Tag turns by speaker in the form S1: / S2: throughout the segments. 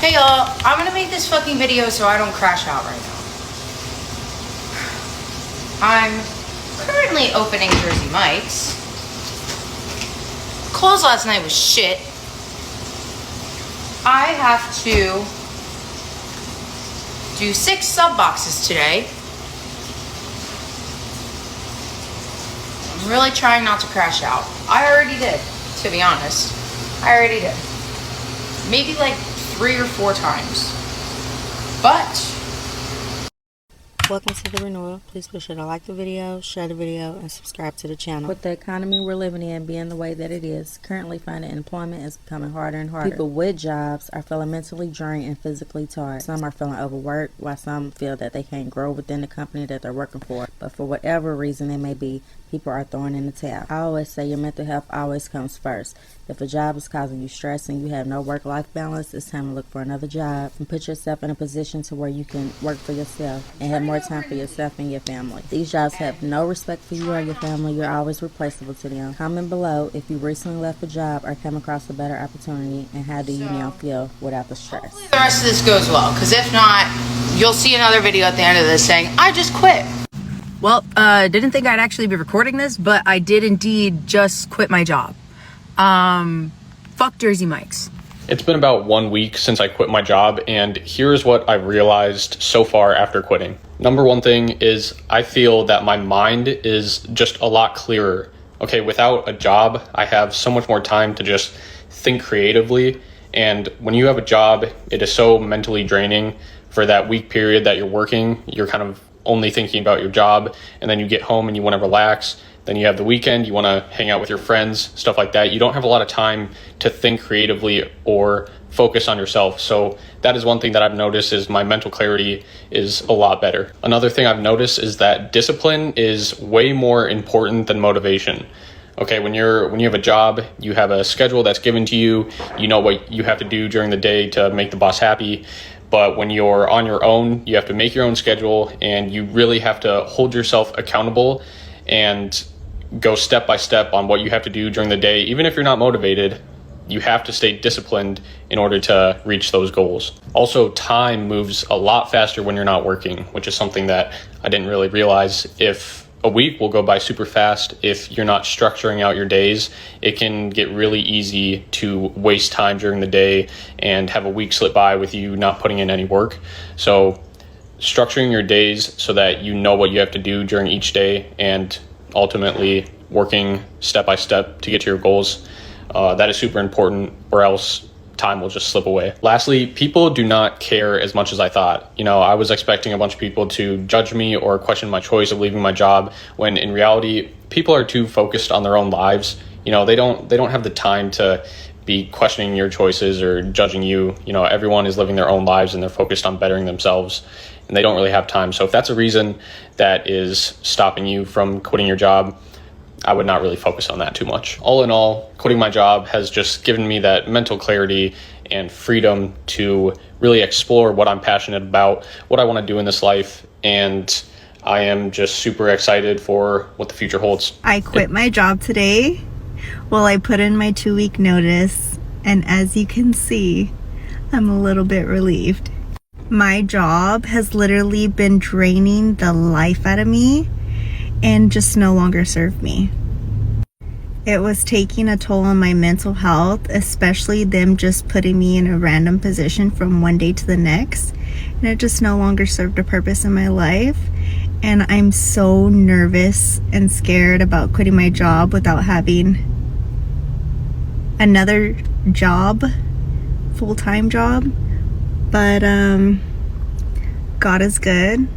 S1: Hey y'all, I'm gonna make this fucking video so I don't crash out right now. I'm currently opening Jersey Mike's. Close last night was shit. I have to do 6 sub boxes today. I'm really trying not to crash out. I already did, to be honest. I already did. Maybe like 3 or 4 times. But
S2: welcome to the renewal. Please be sure to like the video, share the video, and subscribe to the channel. With the economy we're living in being the way that it is, currently finding employment is becoming harder and harder. People with jobs are feeling mentally drained and physically tired. Some are feeling overworked, while some feel that they can't grow within the company that they're working for. But for whatever reason it may be, people are throwing in the towel. I always say your mental health always comes first. If a job is causing you stress and you have no work-life balance, it's time to look for another job and put yourself in a position to where you can work for yourself and have more time for yourself and your family. These jobs have no respect for you or your family. You're always replaceable to them. Comment below if you recently left a job or come across a better opportunity, and how do you now feel without the stress.
S1: hopefully the rest of this goes well, because if not, you'll see another video at the end of this saying, I just quit. Well, didn't think I'd actually be recording this, but I did indeed just quit my job. Fuck Jersey Mike's.
S3: It's been about 1 week since I quit my job, and here's what I've realized so far after quitting. Number one thing is I feel that my mind is just a lot clearer. Okay, without a job, I have so much more time to just think creatively, and when you have a job, it is so mentally draining. For that week period that you're working, you're kind of only thinking about your job, and then you get home and you want to relax. Then you have the weekend, you want to hang out with your friends, stuff like that. You don't have a lot of time to think creatively or focus on yourself. So that is one thing that I've noticed, is my mental clarity is a lot better. Another thing I've noticed is that discipline is way more important than motivation. Okay, when you have a job, you have a schedule that's given to you. You know what you have to do during the day to make the boss happy. But when you're on your own, you have to make your own schedule, and you really have to hold yourself accountable and go step by step on what you have to do during the day. Even if you're not motivated, you have to stay disciplined in order to reach those goals. Also, time moves a lot faster when you're not working, which is something that I didn't really realize. If a week will go by super fast, if you're not structuring out your days, it can get really easy to waste time during the day and have a week slip by with you not putting in any work. So structuring your days so that you know what you have to do during each day, and ultimately working step by step to get to your goals, that is super important, or else time will just slip away. Lastly, people do not care as much as I thought. I was expecting a bunch of people to judge me or question my choice of leaving my job, when in reality, people are too focused on their own lives. They don't have the time to be questioning your choices or judging you. Everyone is living their own lives and they're focused on bettering themselves, and they don't really have time. So if that's a reason that is stopping you from quitting your job, I would not really focus on that too much. All in all, quitting my job has just given me that mental clarity and freedom to really explore what I'm passionate about, what I want to do in this life, and I am just super excited for what the future holds.
S4: I quit my job today. Well, I put in my 2-week notice, and as you can see, I'm a little bit relieved. My job has literally been draining the life out of me and just no longer serve me. It was taking a toll on my mental health, especially them just putting me in a random position from one day to the next, and it just no longer served a purpose in my life. And I'm so nervous and scared about quitting my job without having another job, full-time job. But God is good,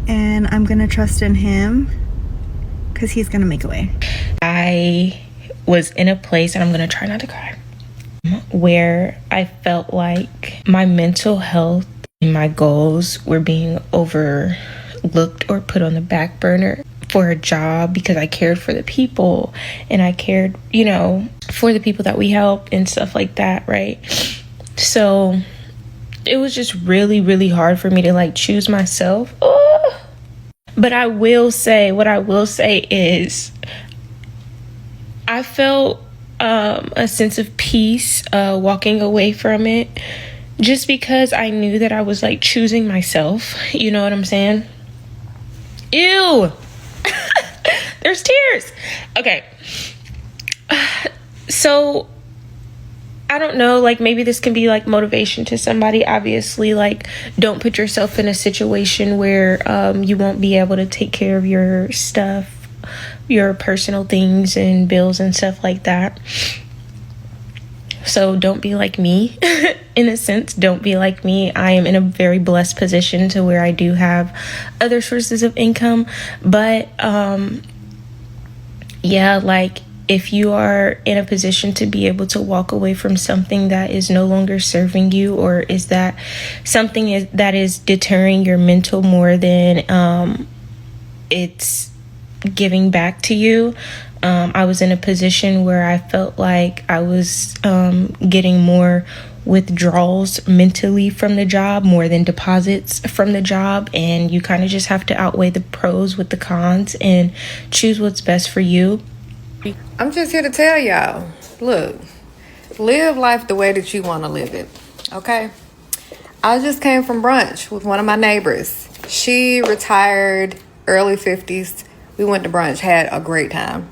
S4: and I'm gonna trust in him because he's gonna make a way.
S5: I was in a place, and I'm gonna try not to cry, where I felt like my mental health and my goals were being overlooked or put on the back burner for a job, because I cared for the people and I cared, for the people that we helped and stuff like that, right? So it was just really, really hard for me to choose myself. But what I will say is I felt a sense of peace walking away from it. just because I knew that I was like choosing myself. You know what I'm saying? Ew. There's tears. Okay. So I don't know, like maybe this can be like motivation to somebody. Obviously, like don't put yourself in a situation where you won't be able to take care of your stuff, your personal things and bills and stuff like that. So don't be like me. In a sense, don't be like me. I am in a very blessed position to where I do have other sources of income, but yeah, like if you are in a position to be able to walk away from something that is no longer serving you, or is that something that is deterring your mental more than it's giving back to you. I was in a position where I felt like I was getting more withdrawals mentally from the job more than deposits from the job, and you kind of just have to outweigh the pros with the cons and choose what's best for you.
S6: I'm just here to tell y'all, look, live life the way that you want to live it, okay? I just came from brunch with one of my neighbors. She retired early 50s. We went to brunch, had a great time.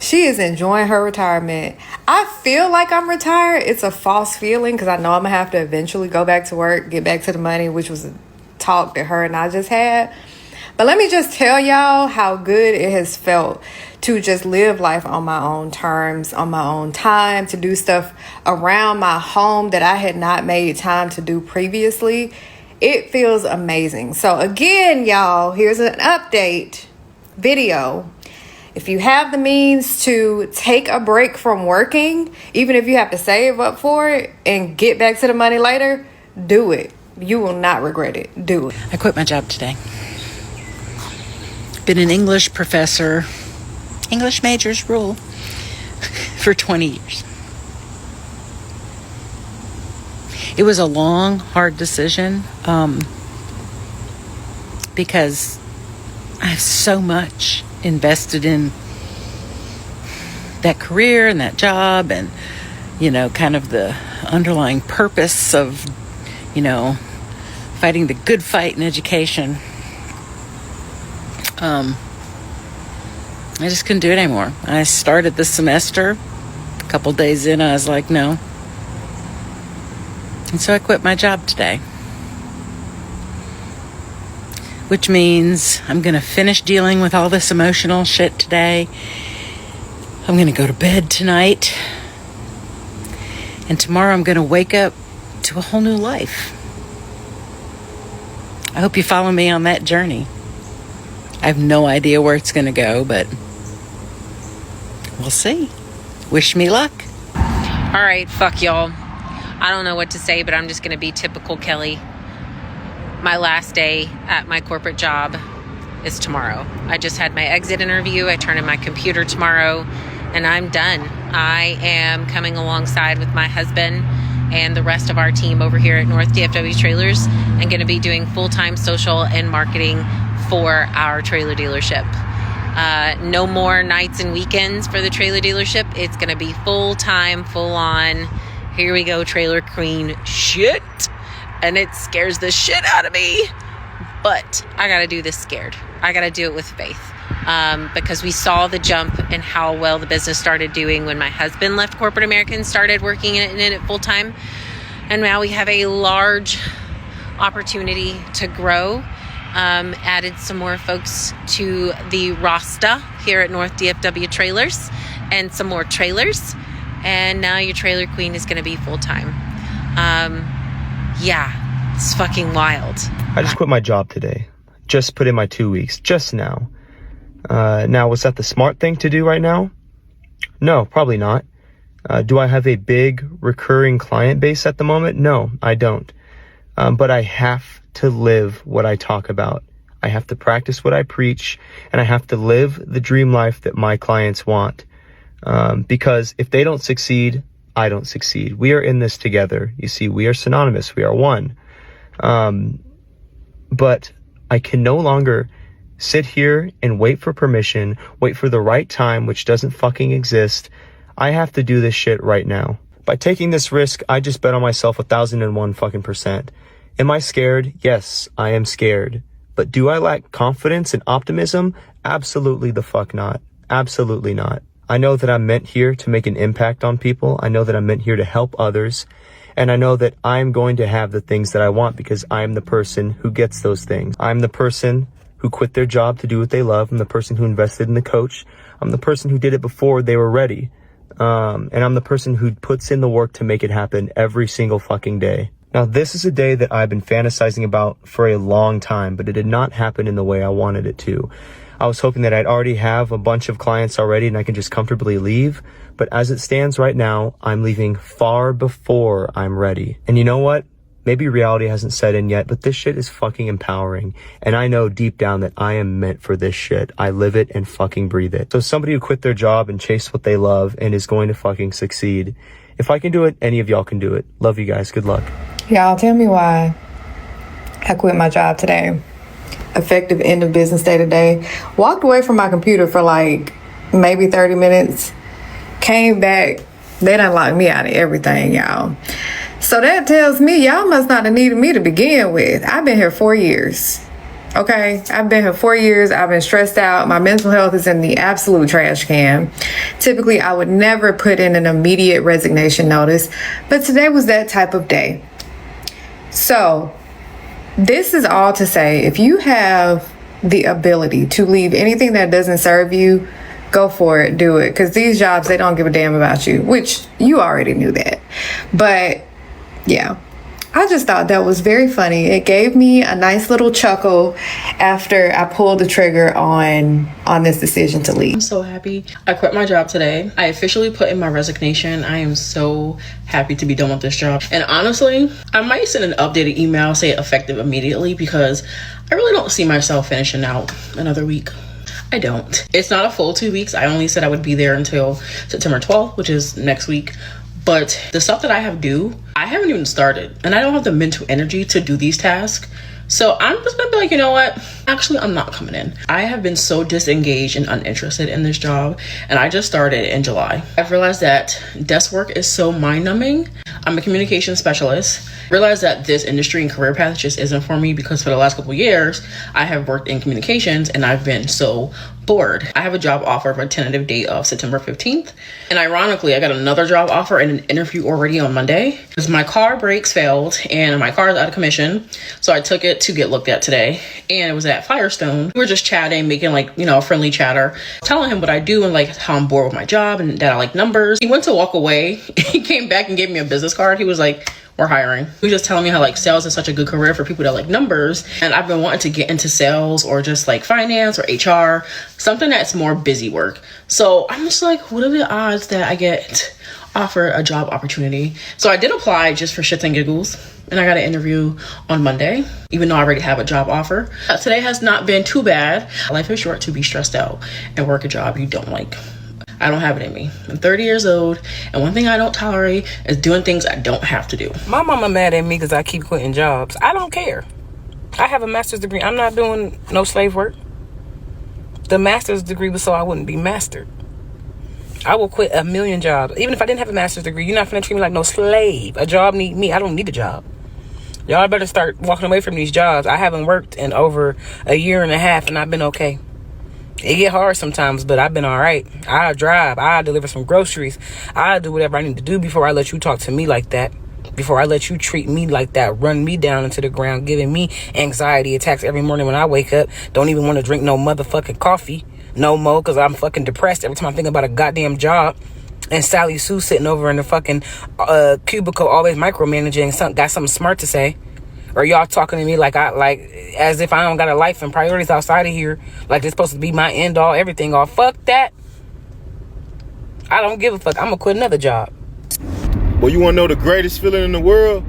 S6: She is enjoying her retirement. I feel like I'm retired. It's a false feeling because I know I'm going to have to eventually go back to work, get back to the money, which was a talk that her and I just had. But let me just tell y'all how good it has felt to just live life on my own terms, on my own time, to do stuff around my home that I had not made time to do previously. It feels amazing. So again, y'all, here's an update video. If you have the means to take a break from working, even if you have to save up for it and get back to the money later, do it. You will not regret it. Do it.
S7: I quit my job today. Been an English professor, English majors rule, for 20 years. It was a long, hard decision because I have so much invested in that career and that job and, you know, kind of the underlying purpose of, you know, fighting the good fight in education. I just couldn't do it anymore. I started this semester. A couple days in, I was like, no. And so I quit my job today. Which means I'm going to finish dealing with all this emotional shit today. I'm going to go to bed tonight. And tomorrow I'm going to wake up to a whole new life. I hope you follow me on that journey. I have no idea where it's going to go, but we'll see. Wish me luck.
S8: All right, fuck y'all. I don't know what to say, but I'm just going to be typical Kelly. My last day at my corporate job is tomorrow. I just had my exit interview. I turn in my computer tomorrow, and I'm done. I am coming alongside with my husband and the rest of our team over here at North DFW Trailers and going to be doing full-time social and marketing for our trailer dealership. No more nights and weekends for the trailer dealership. It's going to be full-time, full-on, here we go, trailer queen shit. And it scares the shit out of me. But I got to do this scared. I got to do it with faith. Because we saw the jump in how well the business started doing when my husband left corporate America and started working in it full-time. And now we have a large opportunity to grow. Added some more folks to the roster here at North DFW Trailers and some more trailers. And now your trailer queen is going to be full-time. Yeah, it's fucking wild.
S9: I just quit my job today. Just put in my 2 weeks, just now. Now, was that the smart thing to do right now? No, probably not. Do I have a big recurring client base at the moment? No, I don't. But I have to live what I talk about. I have to practice what I preach, and I have to live the dream life that my clients want. Because if they don't succeed, I don't succeed. We are in this together. You see, we are synonymous. We are one. But I can no longer sit here and wait for permission, wait for the right time, which doesn't fucking exist. I have to do this shit right now. By taking this risk, I just bet on myself 1,001 fucking %. Am I scared? Yes, I am scared. But do I lack confidence and optimism? Absolutely the fuck not. Absolutely not. I know that I'm meant here to make an impact on people. I know that I'm meant here to help others. And I know that I'm going to have the things that I want because I'm the person who gets those things. I'm the person who quit their job to do what they love. I'm the person who invested in the coach. I'm the person who did it before they were ready. And I'm the person who puts in the work to make it happen every single fucking day. Now, this is a day that I've been fantasizing about for a long time, but it did not happen in the way I wanted it to. I was hoping that I'd already have a bunch of clients already and I can just comfortably leave. But as it stands right now, I'm leaving far before I'm ready. And you know what? Maybe reality hasn't set in yet, but this shit is fucking empowering. And I know deep down that I am meant for this shit. I live it and fucking breathe it. So somebody who quit their job and chased what they love and is going to fucking succeed. If I can do it, any of y'all can do it. Love you guys. Good luck.
S6: Y'all, tell me why I quit my job today. Effective end of business day today. Walked away from my computer for like maybe 30 minutes. Came back. They done locked me out of everything, y'all. So that tells me y'all must not have needed me to begin with. I've been here 4 years. Okay, I've been here 4 years. I've been stressed out. My mental health is in the absolute trash can. Typically, I would never put in an immediate resignation notice, but today was that type of day. So this is all to say, if you have the ability to leave anything that doesn't serve you, go for it, do it. Because these jobs, they don't give a damn about you, which you already knew that. But yeah, I just thought that was very funny. It gave me a nice little chuckle after I pulled the trigger on this decision to leave.
S5: I'm so happy. I quit my job today. I officially put in my resignation. I am so happy to be done with this job. And honestly, I might send an updated email, say effective immediately, because I really don't see myself finishing out another week. I don't. It's not a full 2 weeks. I only said I would be there until September 12th, which is next week. But the stuff that I have due, I haven't even started. And I don't have the mental energy to do these tasks. So I'm just gonna be like, you know what? Actually, I'm not coming in. I have been so disengaged and uninterested in this job. And I just started in July. I've realized that desk work is so mind-numbing. I'm a communication specialist. Realized that this industry and career path just isn't for me because for the last couple of years, I have worked in communications and I've been so bored. I have a job offer for a tentative date of September 15th. And ironically, I got another job offer and an interview already on Monday because my car brakes failed and my car is out of commission. So I took it to get looked at today and it was at Firestone. We were just chatting, making like, you know, a friendly chatter, telling him what I do and like how I'm bored with my job and that I like numbers. He went to walk away. He came back and gave me a business card. He was like, we're hiring. He was just telling me how like sales is such a good career for people that like numbers. And I've been wanting to get into sales or just like finance or HR, something that's more busy work. So I'm just like, what are the odds that I get offered a job opportunity? So I did apply just for shits and giggles. And I got an interview on Monday, even though I already have a job offer. Today has not been too bad. Life is short to be stressed out and work a job you don't like. I don't have it in me. I'm 30 years old, and one thing I don't tolerate is doing things I don't have to do.
S10: My mama mad at me because I keep quitting jobs. I don't care. I have a master's degree. I'm not doing no slave work. The master's degree was so I wouldn't be mastered. I will quit a million jobs. Even if I didn't have a master's degree, you're not finna treat me like no slave. A job need me. I don't need a job. Y'all better start walking away from these jobs. I haven't worked in over a year and a half, and I've been okay. It get hard sometimes, but I've been all right. I'll drive. I'll deliver some groceries. I'll do whatever I need to do before I let you talk to me like that. Before I let you treat me like that, run me down into the ground, giving me anxiety attacks every morning when I wake up. Don't even want to drink no motherfucking coffee no more because I'm fucking depressed every time I think about a goddamn job. And Sally Sue sitting over in the fucking cubicle always micromanaging, got something smart to say. Or y'all talking to me like as if I don't got a life and priorities outside of here, like it's supposed to be my end all, everything all. Fuck that. I don't give a fuck. I'm gonna quit another job.
S11: Well, you wanna know the greatest feeling in the world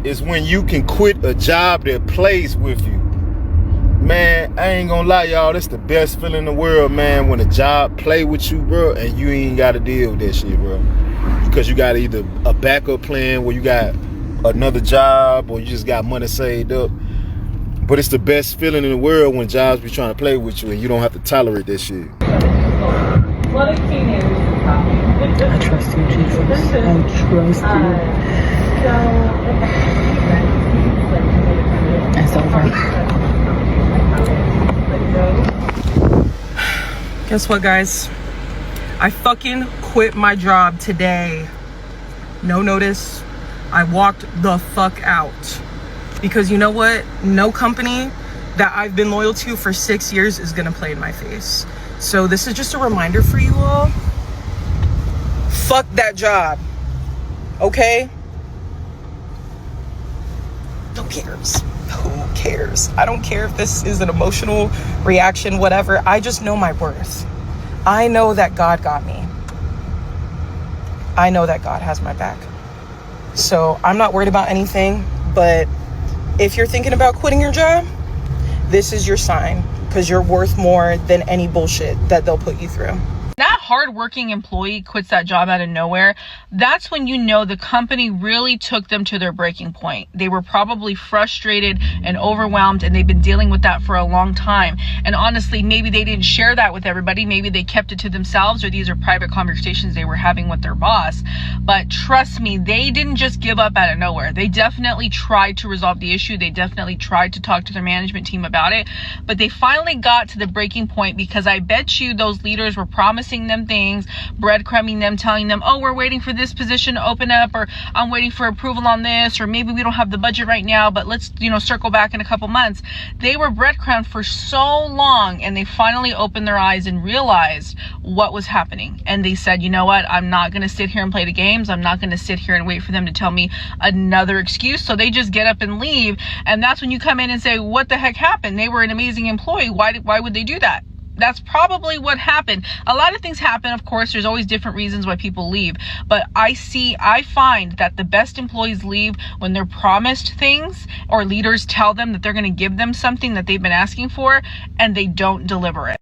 S11: is when you can quit a job that plays with you. Man, I ain't gonna lie, y'all. That's the best feeling in the world, man. When a job play with you, bro, and you ain't gotta deal with that shit, bro. Because you got either a backup plan where you got another job or you just got money saved up. But it's the best feeling in the world when jobs be trying to play with you and you don't have to tolerate that shit.
S5: What a teenager is talking.
S10: I trust you, Jesus. I trust you. It's over. Guess what, guys? I fucking quit my job today. No notice. I walked the fuck out. Because you know what? No company that I've been loyal to for 6 years is gonna play in my face. So this is just a reminder for you all. Fuck that job. Okay? Who cares? Who cares? I don't care if this is an emotional reaction, whatever. I just know my worth. I know that God got me. I know that God has my back. So I'm not worried about anything, but if you're thinking about quitting your job, this is your sign, because you're worth more than any bullshit that they'll put you through.
S5: That hardworking employee quits that job out of nowhere. That's when you know the company really took them to their breaking point. They were probably frustrated and overwhelmed, and they've been dealing with that for a long time. And honestly, maybe they didn't share that with everybody. Maybe they kept it to themselves, or these are private conversations they were having with their boss. But trust me, they didn't just give up out of nowhere. They definitely tried to resolve the issue. They definitely tried to talk to their management team about it. But they finally got to the breaking point, because I bet you those leaders were promising them things, breadcrumbing them, telling them, oh, we're waiting for this position to open up, or I'm waiting for approval on this, or maybe we don't have the budget right now, but let's, circle back in a couple months. They were breadcrumbed for so long, and they finally opened their eyes and realized what was happening. And they said, you know what? I'm not going to sit here and play the games. I'm not going to sit here and wait for them to tell me another excuse. So they just get up and leave. And that's when you come in and say, what the heck happened? They were an amazing employee. Why would they do that? That's probably what happened. A lot of things happen, of course. There's always different reasons why people leave. But I find that the best employees leave when they're promised things, or leaders tell them that they're going to give them something that they've been asking for, and they don't deliver it.